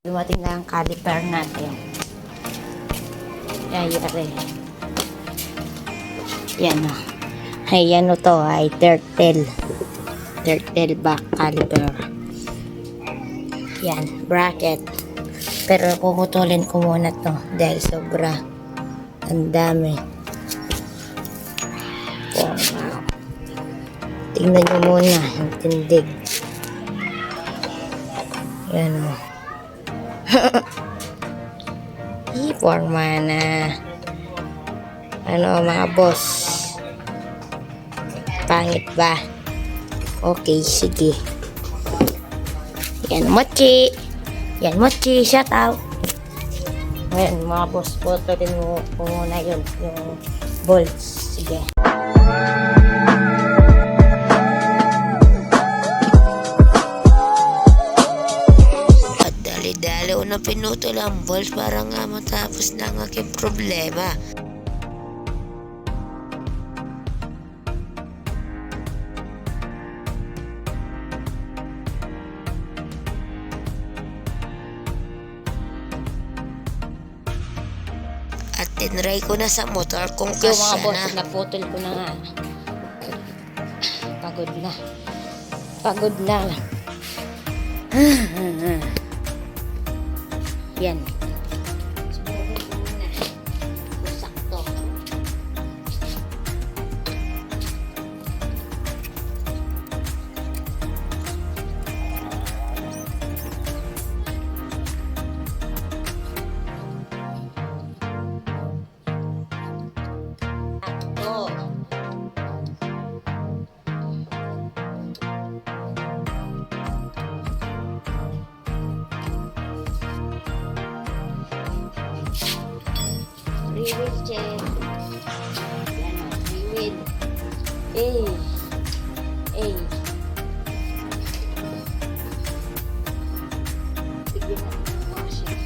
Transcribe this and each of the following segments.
Dumating na ang caliper natin. Ayari. Yan o. Ay, ano to ay turtle back caliper. Yan, bracket. Pero puputulin ko muna to dahil sobra. Ang dami. Wow. Tingnan nyo muna yung tindig. Yan o. Forma na. Ano mga boss? Pangit ba? Okay, sige. Yan, mochi. Yan, mochi. Shout out. Ayan, mga boss. Putulin mo muna yun. Yung bolts. Sige. At dali-dali unang pinutol ang bolts para nga matapos na ang aking problema. At tinry ko na sa motor kung kasya mga boss, na. Naputol ko na nga. Pagod na. Pagod na. Yan. Subukin ko muna. Sakto. Rewheel check. Yan o, rewheel. Bigyan natin ng washing.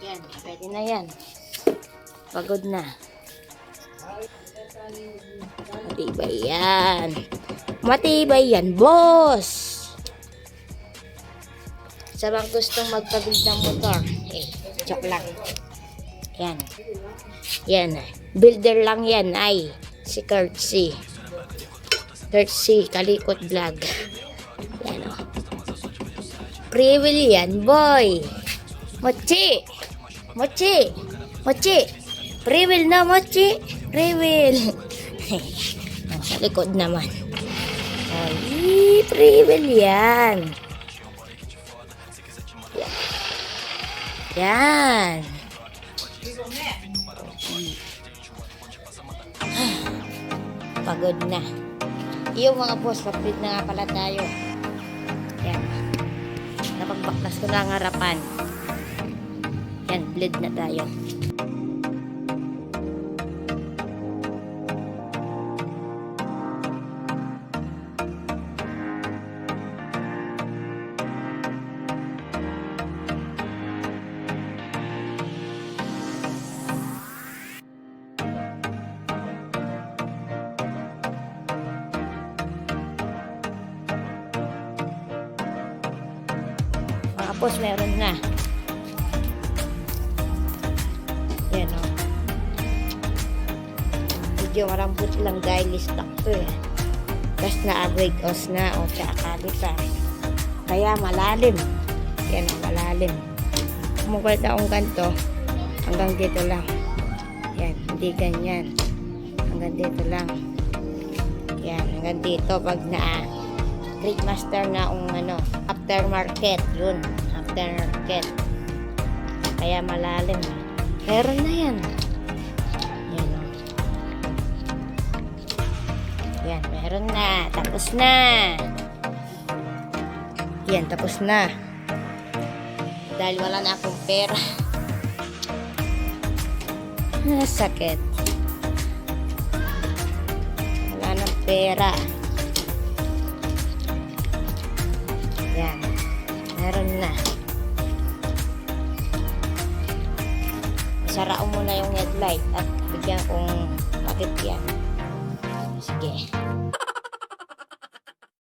Yan, pwede na yan. Pagod na. Matibay yan. Matibay yan, boss! Sa bang gustong magpabuild ng motor? Joke lang. Yan. Yan. Builder lang yan, ay. Si Kurt C. Kurt C, Kalikot Vlog. Yan o. Pre-wheel yan, boy! Mochi! Mochi! Mochi! Pre-wheel na, Mochi! Pre-wheel! Sa likod naman. Ay, pre-wheel yan. Yan. Pagod na. Yung mga boss, pag-build na nga pala tayo. Yan. Napagbaklas ko na ang harapan. Yan, bleed na tayo. Tapos meron na. Yan o. Medyo marambot lang dahil stock to eh. Tapos na-break os na o tsaka kalita. Kaya malalim. Yan o, malalim. Kumukulit akong ganito. Hanggang dito lang. Yan, hindi ganyan. Hanggang dito lang. Yan, hanggang dito pag Gridmaster na ano, aftermarket. Yun, aftermarket. Kaya malalim. Meron na yan. Yan o. Yan, meron na. Tapos na. Yan, tapos na. Dahil wala na akong pera. Sakit. Wala nang pera. Yan. Meron na. Isara ko muna yung headlight at bigyan kong takip yan. Sige.